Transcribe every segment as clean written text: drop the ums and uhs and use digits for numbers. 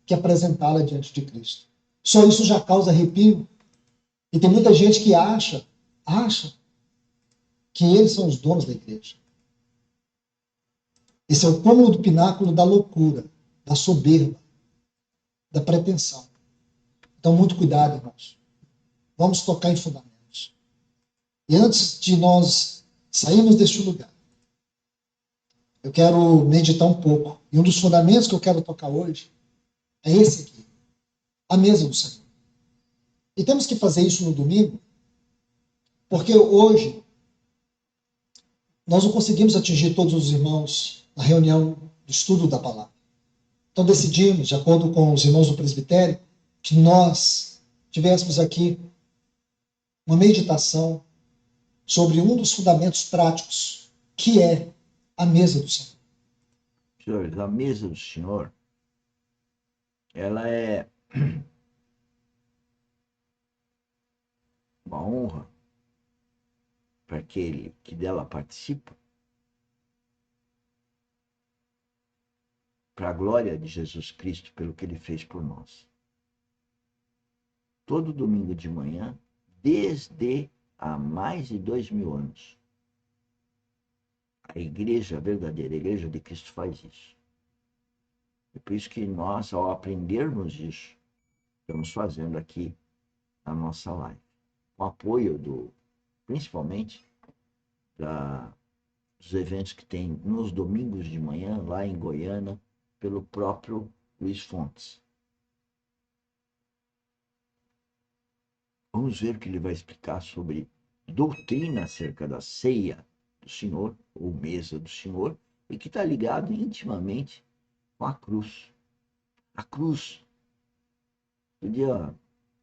que apresentá-la diante de Cristo. Só isso já causa arrepio. E tem muita gente que acha que eles são os donos da igreja. Esse é o cúmulo do pináculo da loucura, da soberba, da pretensão. Então, muito cuidado, irmãos. Vamos tocar em fundamentos. E antes de nós sairmos deste lugar, eu quero meditar um pouco. E um dos fundamentos que eu quero tocar hoje é esse aqui, a mesa do Senhor. E temos que fazer isso no domingo, porque hoje nós não conseguimos atingir todos os irmãos na reunião do estudo da palavra. Então decidimos, de acordo com os irmãos do presbitério, que nós tivéssemos aqui uma meditação sobre um dos fundamentos práticos, que é a mesa do Senhor. Senhores, a mesa do Senhor, ela é uma honra para aquele que dela participa, para a glória de Jesus Cristo, pelo que ele fez por nós. Todo domingo de manhã, desde há mais de 2000 anos, a igreja, a verdadeira igreja de Cristo faz isso. É por isso que nós, ao aprendermos isso, estamos fazendo aqui a nossa live. Com apoio principalmente dos eventos que tem nos domingos de manhã, lá em Goiânia, pelo próprio Luiz Fontes. Vamos ver o que ele vai explicar sobre doutrina acerca da ceia do Senhor, ou mesa do Senhor, e que está ligado intimamente com a cruz. A cruz. Um dia,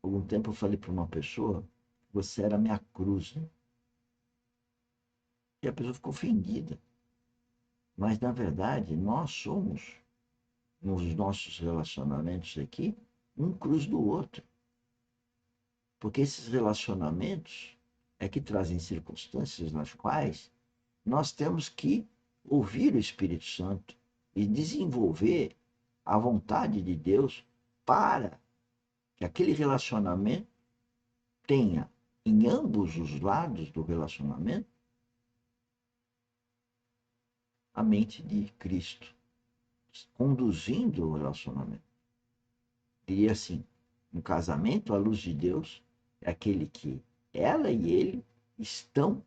algum tempo, eu falei para uma pessoa, você era minha cruz, né? E a pessoa ficou ofendida. Mas, na verdade, nós somos, nos nossos relacionamentos aqui, um cruz do outro. Porque esses relacionamentos é que trazem circunstâncias nas quais nós temos que ouvir o Espírito Santo e desenvolver a vontade de Deus para que aquele relacionamento tenha, em ambos os lados do relacionamento, a mente de Cristo, conduzindo o relacionamento. Diria assim, um casamento à luz de Deus é aquele que ela e ele estão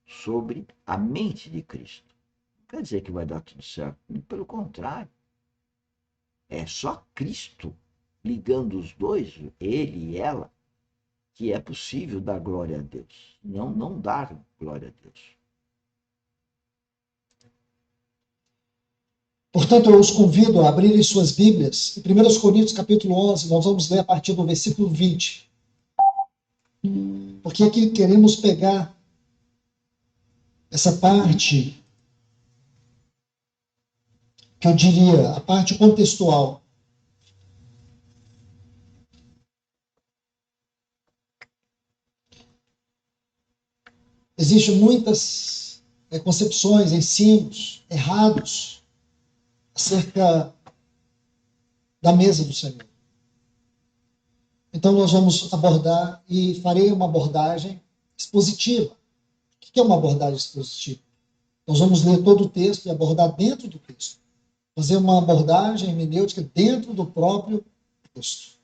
sobre a mente de Cristo. Não quer dizer que vai dar tudo certo, pelo contrário. É só Cristo ligando os dois, ele e ela, que é possível dar glória a Deus. Não dar glória a Deus. Portanto, eu os convido a abrirem suas Bíblias. Em 1 Coríntios, capítulo 11, nós vamos ler a partir do versículo 20. Porque aqui queremos pegar essa parte, que eu diria, a parte contextual. Existem muitas concepções, ensinos errados acerca da mesa do Senhor. Então nós vamos abordar, e farei uma abordagem expositiva. O que é uma abordagem expositiva? Nós vamos ler todo o texto e abordar dentro do texto. Fazer uma abordagem hermenêutica dentro do próprio texto.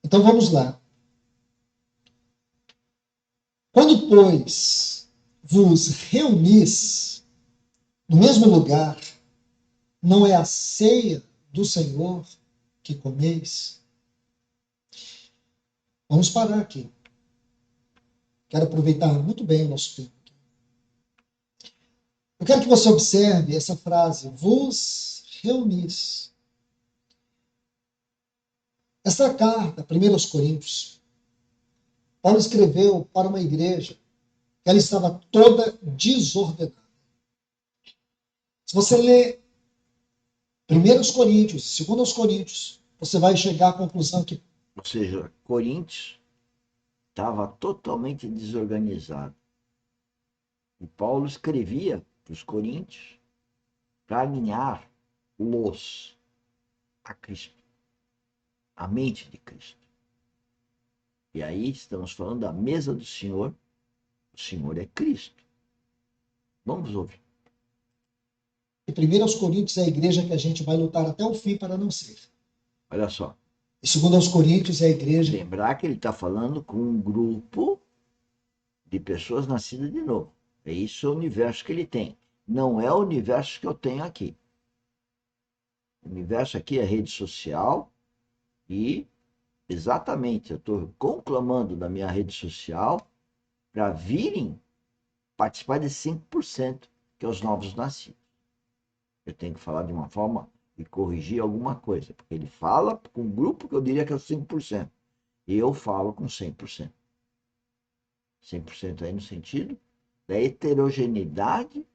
Então vamos lá. Quando, pois, vos reunis no mesmo lugar, não é a ceia do Senhor que comeis? Vamos parar aqui. Quero aproveitar muito bem o nosso tempo. Eu quero que você observe essa frase, vos reunis. Essa carta, 1 Coríntios, Paulo escreveu para uma igreja que ela estava toda desordenada. Se você ler 1 Coríntios e 2 Coríntios, você vai chegar à conclusão que... Ou seja, Coríntios estava totalmente desorganizado. E Paulo escrevia para os coríntios para alinhar-los a Cristo. a mente de Cristo. E aí estamos falando da mesa do Senhor. O Senhor é Cristo. Vamos ouvir. E 1 Coríntios é a igreja que a gente vai lutar até o fim para não ser. Olha só. E 2 Coríntios é a igreja... Lembrar que ele está falando com um grupo de pessoas nascidas de novo. É isso o universo que ele tem. Não é o universo que eu tenho aqui. O universo aqui é rede social e, exatamente, eu estou conclamando da minha rede social para virem participar desse 5%, que é os novos nascidos. Eu tenho que falar de uma forma e corrigir alguma coisa, porque ele fala com um grupo que eu diria que é os 5%, e eu falo com 100%. 100% aí no sentido da heterogeneidade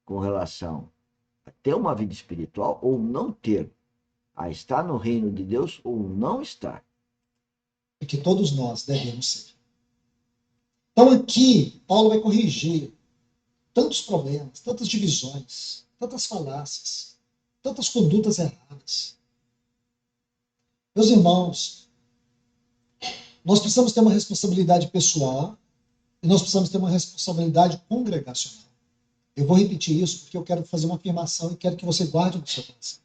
com relação a ter uma vida espiritual ou não ter, a estar no reino de Deus ou não estar. E que todos nós devemos ser. Então aqui, Paulo vai corrigir tantos problemas, tantas divisões, tantas falácias, tantas condutas erradas. Meus irmãos, nós precisamos ter uma responsabilidade pessoal e nós precisamos ter uma responsabilidade congregacional. Eu vou repetir isso porque eu quero fazer uma afirmação e quero que você guarde no seu coração.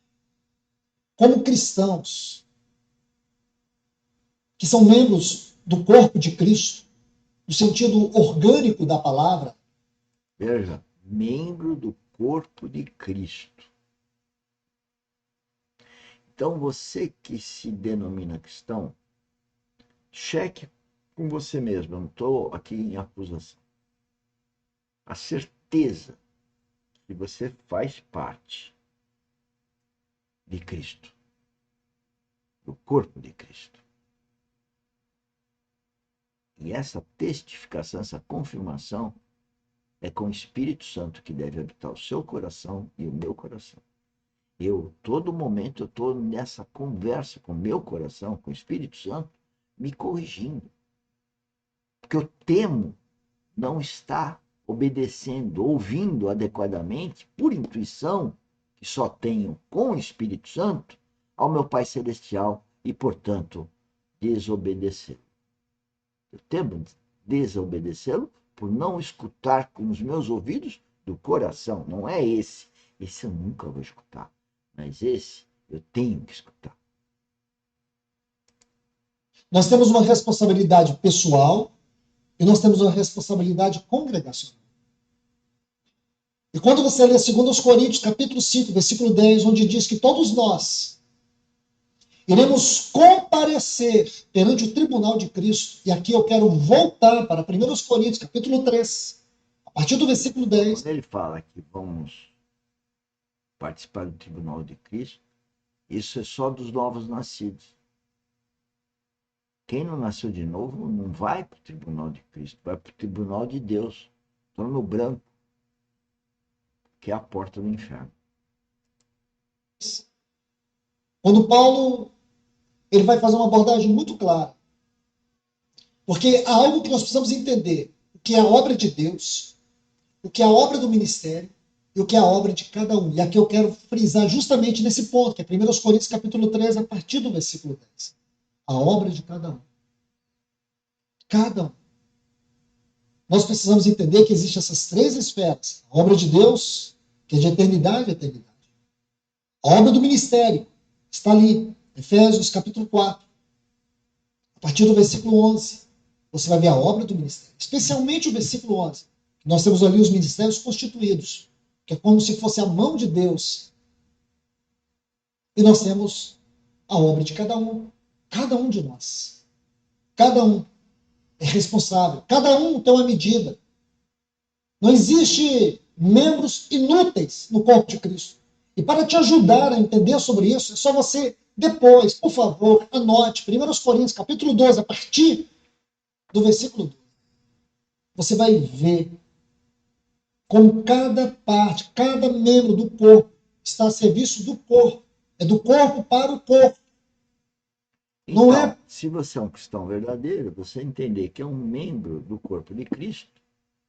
Como cristãos, que são membros do corpo de Cristo, no sentido orgânico da palavra, Veja, membro do corpo de Cristo. Então, você que se denomina cristão, cheque com você mesmo. Eu não estou aqui em acusação. A certeza que você faz parte de Cristo, do corpo de Cristo. E essa testificação, essa confirmação, é com o Espírito Santo que deve habitar o seu coração e o meu coração. Todo momento, eu estou nessa conversa com o meu coração, com o Espírito Santo, me corrigindo. Porque eu temo não estar obedecendo, ouvindo adequadamente, por intuição, que só tenho com o Espírito Santo, ao meu Pai Celestial e, portanto, desobedecê-lo. Eu temo desobedecê-lo por não escutar com os meus ouvidos do coração. Não é esse. Esse eu nunca vou escutar. Mas esse eu tenho que escutar. Nós temos uma responsabilidade pessoal e nós temos uma responsabilidade congregacional. E quando você lê 2 Coríntios, capítulo 5, versículo 10, onde diz que todos nós iremos comparecer perante o tribunal de Cristo, e aqui eu quero voltar para 1 Coríntios, capítulo 3, a partir do versículo 10. Quando ele fala que vamos participar do tribunal de Cristo, isso é só dos novos nascidos. Quem não nasceu de novo não vai para o tribunal de Cristo, vai para o tribunal de Deus, trono branco, que é a porta do inferno. Quando Paulo ele vai fazer uma abordagem muito clara, porque há algo que nós precisamos entender, o que é a obra de Deus, o que é a obra do ministério e o que é a obra de cada um. E aqui eu quero frisar justamente nesse ponto, que é 1 Coríntios capítulo 3, a partir do versículo 10. A obra de cada um. Cada um. Nós precisamos entender que existem essas três esferas. A obra de Deus, que é de eternidade a eternidade. A obra do ministério está ali, Efésios capítulo 4. A partir do versículo 11, você vai ver a obra do ministério. Especialmente o versículo 11. Nós temos ali os ministérios constituídos, que é como se fosse a mão de Deus. E nós temos a obra de cada um de nós. Cada um é responsável. Cada um tem uma medida. Não existe membros inúteis no corpo de Cristo. E para te ajudar a entender sobre isso, é só você, depois, por favor, anote 1 Coríntios, capítulo 12, a partir do versículo 12. Você vai ver como cada parte, cada membro do corpo está a serviço do corpo. É do corpo para o corpo. Então, não é... se você é um cristão verdadeiro, você entender que é um membro do corpo de Cristo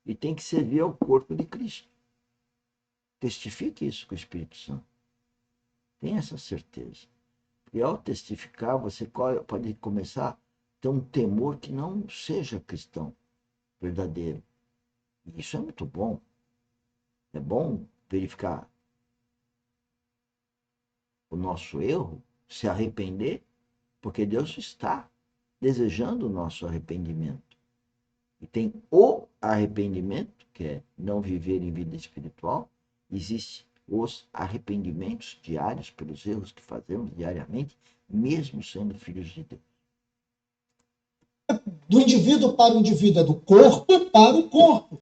e tem que servir ao corpo de Cristo. Testifique isso com o Espírito Santo. Tenha essa certeza. E ao testificar, você pode começar a ter um temor que não seja cristão verdadeiro. E isso é muito bom. É bom verificar o nosso erro, se arrepender, porque Deus está desejando o nosso arrependimento. E tem o arrependimento, que é não viver em vida espiritual. Existe os arrependimentos diários pelos erros que fazemos diariamente, mesmo sendo filhos de Deus. Do indivíduo para o indivíduo, é do corpo para o corpo.